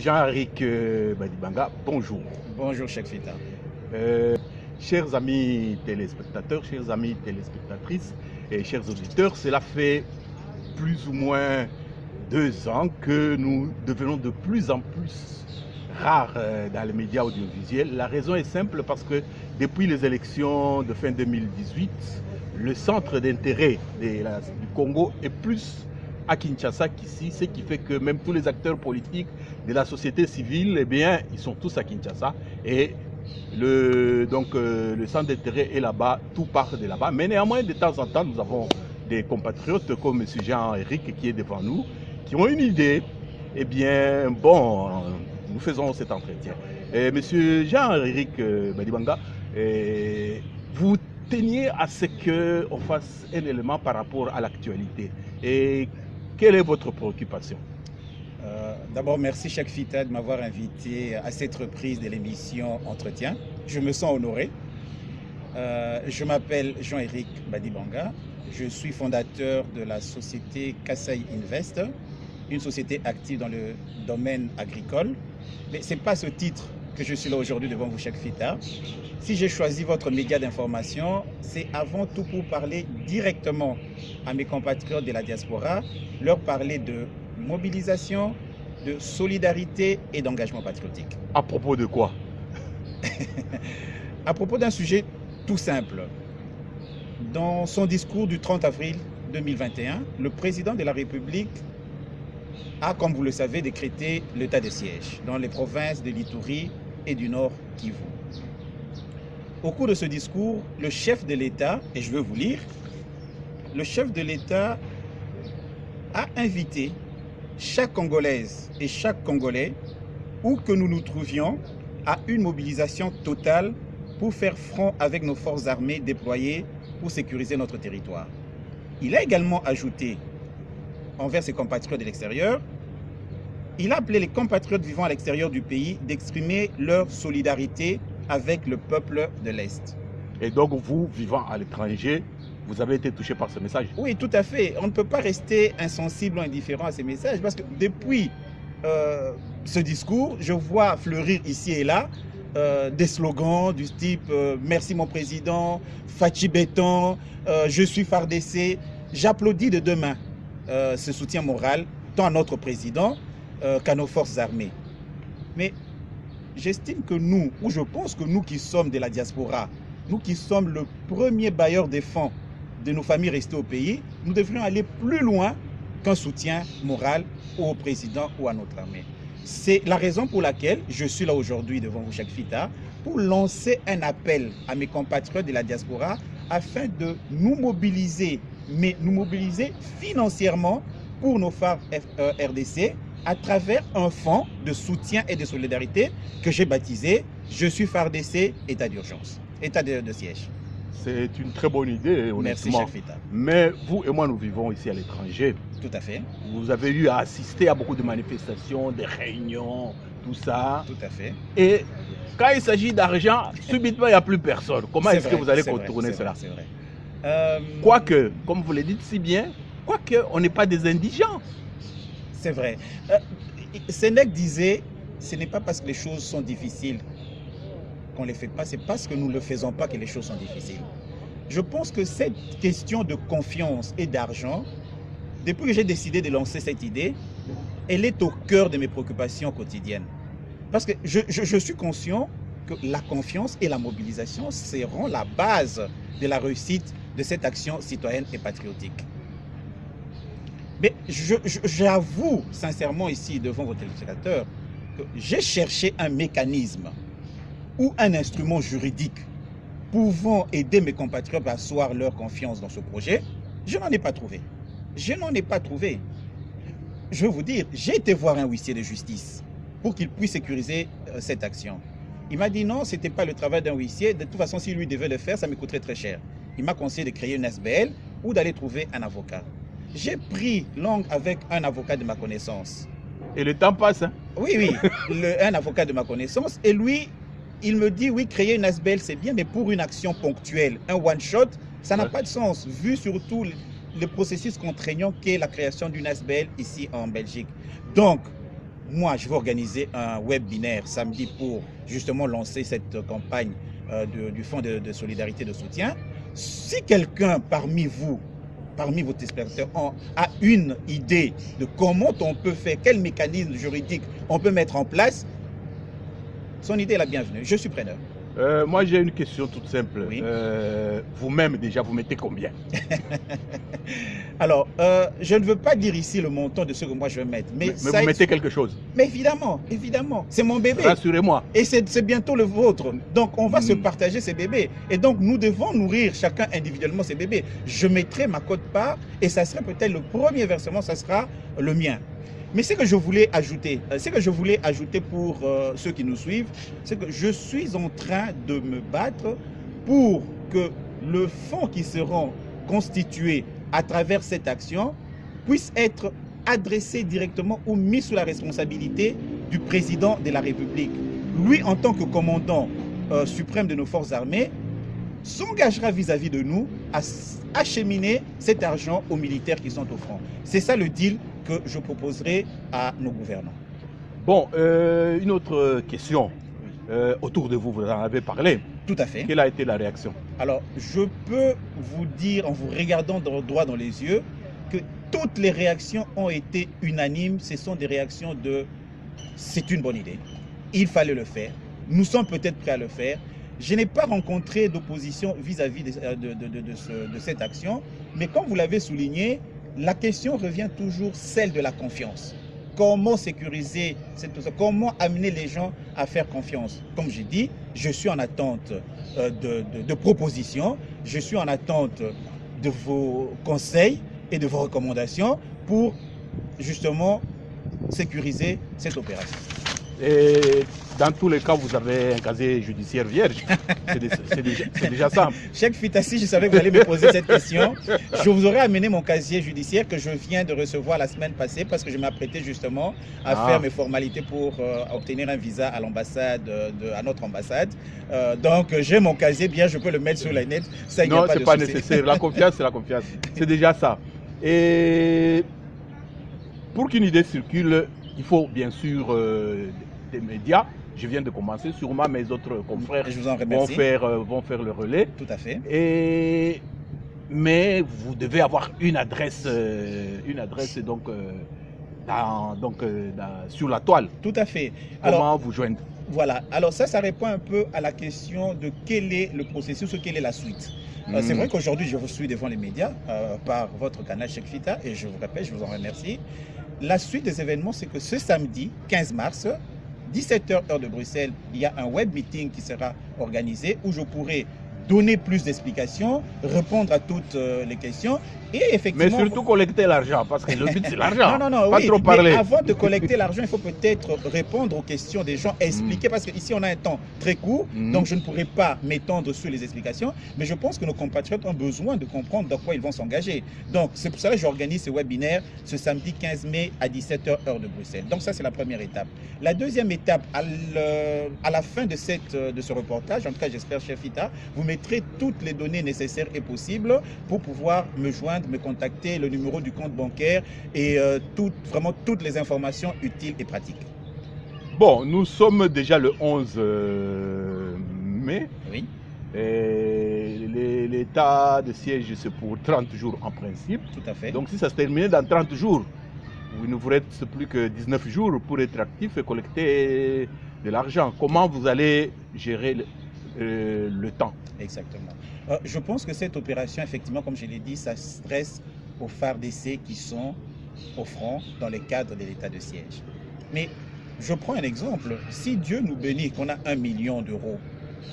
Jean-Eric Badibanga, bonjour. Bonjour, Cheikh Fita. Chers amis téléspectateurs, chers amis téléspectatrices et chers auditeurs, cela fait plus ou moins 2 ans que nous devenons de plus en plus rares dans les médias audiovisuels. La raison est simple parce que depuis les élections de fin 2018, le centre d'intérêt du Congo est plus à Kinshasa qu'ici, ce qui fait que même tous les acteurs politiques de la société civile, eh bien, ils sont tous à Kinshasa. Et le centre d'intérêt est là-bas, tout part de là-bas. Mais néanmoins, de temps en temps, nous avons des compatriotes comme M. Jean-Eric qui est devant nous, qui ont une idée. Eh bien, bon, nous faisons cet entretien. M. Jean-Eric Badibanga, vous teniez à ce qu'on fasse un élément par rapport à l'actualité. Et quelle est votre préoccupation? D'abord, merci Cheikh Fita de m'avoir invité à cette reprise de l'émission Entretien. Je me sens honoré. Je m'appelle Jean-Eric Badibanga. Je suis fondateur de la société Kasai Invest, une société active dans le domaine agricole. Mais ce n'est pas ce titre que je suis là aujourd'hui devant vous, Cheikh Fita. Si j'ai choisi votre média d'information, c'est avant tout pour parler directement à mes compatriotes de la diaspora, leur parler de mobilisation, de solidarité et d'engagement patriotique. À propos de quoi? À propos d'un sujet tout simple. Dans son discours du 30 avril 2021, le président de la République a, comme vous le savez, décrété l'état de siège dans les provinces de l'Ituri et du Nord Kivu. Au cours de ce discours, le chef de l'État, et je veux vous lire, le chef de l'État a invité chaque Congolaise et chaque Congolais, où que nous nous trouvions, à une mobilisation totale pour faire front avec nos forces armées déployées pour sécuriser notre territoire. Il a également ajouté, envers ses compatriotes de l'extérieur, il a appelé les compatriotes vivant à l'extérieur du pays d'exprimer leur solidarité avec le peuple de l'Est. Et donc vous, vivant à l'étranger, vous avez été touché par ce message? Oui, tout à fait. On ne peut pas rester insensible ou indifférent à ces messages parce que depuis ce discours, je vois fleurir ici et là des slogans du type merci mon président, Fachi Béton, je suis FARDC. J'applaudis de deux mains ce soutien moral tant à notre président qu'à nos forces armées. Mais j'estime que nous, ou je pense que nous qui sommes de la diaspora, nous qui sommes le premier bailleur des fonds de nos familles restées au pays, nous devrions aller plus loin qu'un soutien moral au président ou à notre armée. C'est la raison pour laquelle je suis là aujourd'hui devant vous, Cheikh Fita, pour lancer un appel à mes compatriotes de la diaspora afin de nous mobiliser, mais nous mobiliser financièrement pour nos phares RDC à travers un fonds de soutien et de solidarité que j'ai baptisé « Je suis FARDC, état d'urgence », état de siège. C'est une très bonne idée, honnêtement. Merci, Cheikh Fita. Mais vous et moi, nous vivons ici à l'étranger. Tout à fait. Vous avez eu à assister à beaucoup de manifestations, des réunions, tout ça. Tout à fait. Et quand il s'agit d'argent, subitement, il n'y a plus personne. Comment est-ce que vous allez contourner cela? C'est vrai. Quoique, comme vous le dites si bien, quoique on n'est pas des indigents. C'est vrai. Sénèque disait, ce n'est pas parce que les choses sont difficiles qu'on ne les fait pas, c'est parce que nous ne le faisons pas que les choses sont difficiles. Je pense que cette question de confiance et d'argent, depuis que j'ai décidé de lancer cette idée, elle est au cœur de mes préoccupations quotidiennes. Parce que je suis conscient que la confiance et la mobilisation seront la base de la réussite de cette action citoyenne et patriotique. Mais j'avoue sincèrement ici devant vos téléspectateurs que j'ai cherché un mécanisme ou un instrument juridique pouvant aider mes compatriotes à asseoir leur confiance dans ce projet. Je n'en ai pas trouvé. Je n'en ai pas trouvé. Je veux vous dire, j'ai été voir un huissier de justice pour qu'il puisse sécuriser cette action. Il m'a dit non, ce n'était pas le travail d'un huissier. De toute façon, si lui devait le faire, ça me coûterait très cher. Il m'a conseillé de créer une SBL ou d'aller trouver un avocat. J'ai pris langue avec un avocat de ma connaissance. Et le temps passe, hein? Oui, oui, un avocat de ma connaissance. Et lui, il me dit, oui, créer une SBL, c'est bien, mais pour une action ponctuelle, un one-shot, ça n'a pas de sens, vu surtout le processus contraignant qu'est la création d'une SBL ici en Belgique. Donc, moi, je vais organiser un webinaire samedi pour justement lancer cette campagne du Fonds de solidarité de soutien. Si quelqu'un parmi vous, parmi vos téléspectateurs, a une idée de comment on peut faire, quel mécanisme juridique on peut mettre en place, son idée est la bienvenue. Je suis preneur. Moi, j'ai une question toute simple. Oui. Vous-même, déjà, vous mettez combien? Alors, je ne veux pas dire ici le montant de ce que moi je vais mettre. Mais vous mettez quelque chose? Mais évidemment, évidemment. C'est mon bébé. Rassurez-moi. Et c'est bientôt le vôtre. Donc, on va se partager ces bébés. Et donc, nous devons nourrir chacun individuellement ces bébés. Je mettrai ma quote-part et ça serait peut-être le premier versement, ça sera le mien. Mais ce que je voulais ajouter, pour ceux qui nous suivent, c'est que je suis en train de me battre pour que le fonds qui sera constitué à travers cette action puisse être adressé directement ou mis sous la responsabilité du président de la République. Lui, en tant que commandant suprême de nos forces armées, s'engagera vis-à-vis de nous à acheminer cet argent aux militaires qui sont au front. C'est ça le deal que je proposerai à nos gouvernants. Bon, une autre question. Autour de vous, vous en avez parlé. Tout à fait. Quelle a été la réaction? Alors, je peux vous dire, en vous regardant droit dans les yeux, que toutes les réactions ont été unanimes. Ce sont des réactions de « c'est une bonne idée, il fallait le faire, nous sommes peut-être prêts à le faire ». Je n'ai pas rencontré d'opposition vis-à-vis de cette action, mais comme vous l'avez souligné, la question revient toujours celle de la confiance. Comment sécuriser cette chose, comment amener les gens à faire confiance? Comme j'ai dit, je suis en attente de propositions, je suis en attente de vos conseils et de vos recommandations pour justement sécuriser cette opération. Et dans tous les cas, vous avez un casier judiciaire vierge. C'est déjà simple. Cheikh Fitassi, je savais que vous allez me poser cette question. Je vous aurais amené mon casier judiciaire que je viens de recevoir la semaine passée parce que je m'apprêtais justement à faire mes formalités pour obtenir un visa à l'ambassade, à notre ambassade. Donc j'ai mon casier bien, je peux le mettre sur la net. Ça, non, ce n'est pas nécessaire. La confiance, c'est la confiance. C'est déjà ça. Et pour qu'une idée circule, il faut bien sûr des médias. Je viens de commencer, sûrement mes autres confrères vont faire le relais. Tout à fait. Mais vous devez avoir une adresse donc, sur la toile. Tout à fait. Comment vous joindre? Voilà. Alors ça répond un peu à la question de quel est le processus ou quelle est la suite. C'est vrai qu'aujourd'hui, je vous suis devant les médias par votre canal Cheikh Fita et je vous répète, je vous en remercie. La suite des événements, c'est que ce samedi 15 mars, 17h heure de Bruxelles, il y a un web meeting qui sera organisé où je pourrai donner plus d'explications, répondre à toutes les questions et effectivement... Mais surtout collecter l'argent, parce que le but c'est l'argent. Non, pas oui, trop parler. Mais avant de collecter l'argent, il faut peut-être répondre aux questions des gens, expliquer, parce qu'ici on a un temps très court, donc je ne pourrai pas m'étendre sur les explications, mais je pense que nos compatriotes ont besoin de comprendre dans quoi ils vont s'engager. Donc c'est pour cela que j'organise ce webinaire ce samedi 15 mai à 17h heure de Bruxelles. Donc ça c'est la première étape. La deuxième étape, à la fin de ce reportage, en tout cas j'espère Cheikh Fita, vous mettrez toutes les données nécessaires et possibles pour pouvoir me joindre, me contacter, le numéro du compte bancaire et vraiment toutes les informations utiles et pratiques. Bon, nous sommes déjà le 11 mai. Oui. L'état de siège, c'est pour 30 jours en principe. Tout à fait. Donc si ça se termine dans 30 jours, il ne vous reste plus que 19 jours pour être actif et collecter de l'argent. Comment vous allez gérer le temps? Exactement. Je pense que cette opération, effectivement, comme je l'ai dit, ça stresse aux FARDC qui sont au front dans le cadre de l'état de siège. Mais je prends un exemple. Si Dieu nous bénit, qu'on a 1 million d'euros,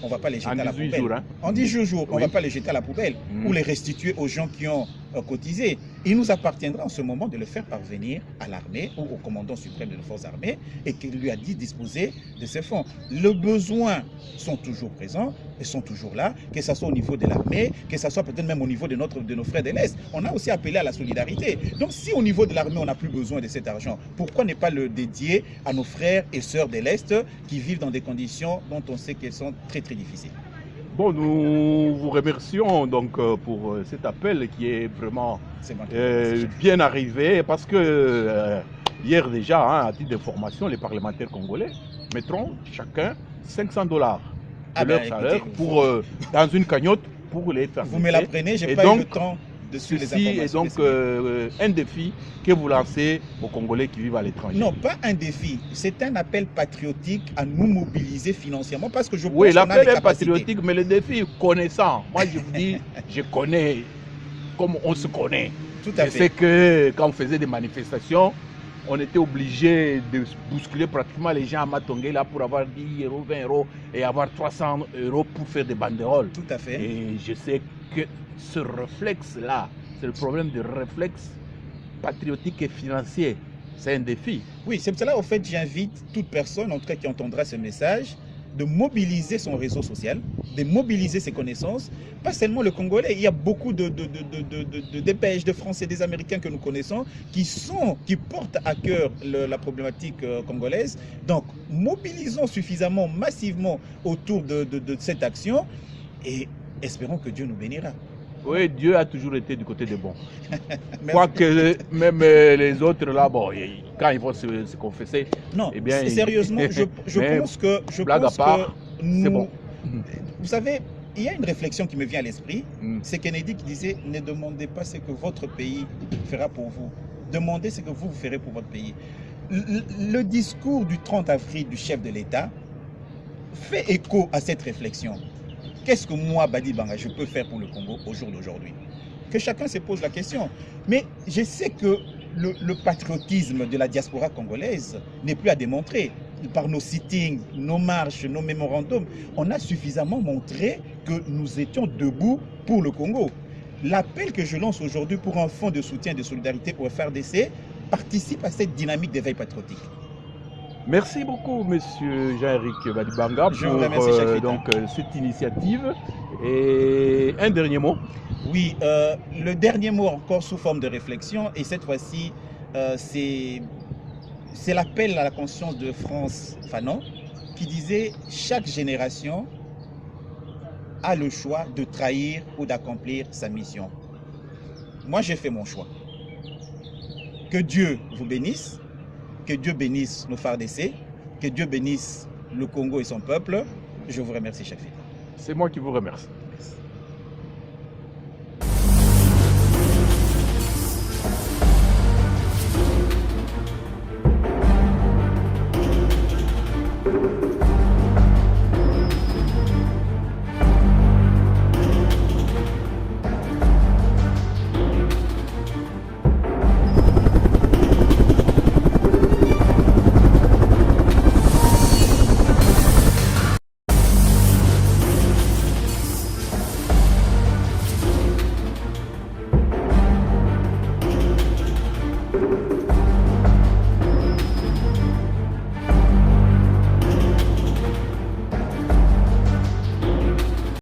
on ne va pas les jeter à la poubelle. Jours, hein? En 18 jours, on ne va pas les jeter à la poubelle ou les restituer aux gens qui ont cotisé. Il nous appartiendra en ce moment de le faire parvenir à l'armée ou au commandant suprême de nos forces armées et qu'il lui a dit disposer de ces fonds. Les besoins sont toujours présents et sont toujours là, que ce soit au niveau de l'armée, que ce soit peut-être même au niveau de nos frères de l'Est. On a aussi appelé à la solidarité. Donc si au niveau de l'armée, on n'a plus besoin de cet argent, pourquoi ne pas le dédier à nos frères et sœurs de l'Est qui vivent dans des conditions dont on sait qu'elles sont très très difficiles? Bon, nous vous remercions donc pour cet appel qui est vraiment bien arrivé parce que Hier déjà, hein, à titre d'information, les parlementaires congolais mettront chacun $500 de leur salaire pour, dans une cagnotte pour les faire. Vous me l'apprenez, j'ai pas eu le temps de suivre les informations. Ceci est donc un défi que vous lancez aux Congolais qui vivent à l'étranger. Non, pas un défi. C'est un appel patriotique à nous mobiliser financièrement parce que je pense oui, qu'on a l'appel des est capacités. patriotique, mais le défi connaissant. Moi, je vous dis, je connais comme on se connaît. Tout à je fait. sais que quand on faisait des manifestations, on était obligé de bousculer pratiquement les gens à Matongé là pour avoir 10 euros, 20 euros et avoir 300 euros pour faire des banderoles. Tout à fait. Et je sais que ce réflexe-là, c'est le problème du réflexe patriotique et financier. C'est un défi. Oui, c'est pour cela, au fait, j'invite toute personne, en tout cas qui entendra ce message, de mobiliser son réseau social, de mobiliser ses connaissances. Pas seulement le Congolais, il y a beaucoup de Belges, de Français, des Américains que nous connaissons qui portent à cœur la problématique congolaise. Donc, mobilisons suffisamment, massivement autour de cette action et espérons que Dieu nous bénira. Oui, Dieu a toujours été du côté des bons. Quoique même les autres là, bon, quand ils vont se confesser, non, eh bien, sérieusement, je pense que nous, bon. Vous savez, il y a une réflexion qui me vient à l'esprit, c'est Kennedy qui disait ne demandez pas ce que votre pays fera pour vous, demandez ce que vous ferez pour votre pays. Le discours du 30 avril du chef de l'État fait écho à cette réflexion. Qu'est-ce que moi, Badi Banga, je peux faire pour le Congo au jour d'aujourd'hui? Que chacun se pose la question. Mais je sais que le patriotisme de la diaspora congolaise n'est plus à démontrer. Par nos sittings, nos marches, nos mémorandums, on a suffisamment montré que nous étions debout pour le Congo. L'appel que je lance aujourd'hui pour un fonds de soutien et de solidarité pour FRDC participe à cette dynamique d'éveil patriotique. Merci beaucoup, monsieur Jean-Éric Badibanga, pour cette initiative. Et un dernier mot. Oui, le dernier mot encore sous forme de réflexion, et cette fois-ci, c'est l'appel à la conscience de France Fanon, qui disait « Chaque génération a le choix de trahir ou d'accomplir sa mission. » Moi, j'ai fait mon choix. Que Dieu vous bénisse. Que Dieu bénisse nos FARDC, que Dieu bénisse le Congo et son peuple. Je vous remercie, chef. C'est moi qui vous remercie. Merci.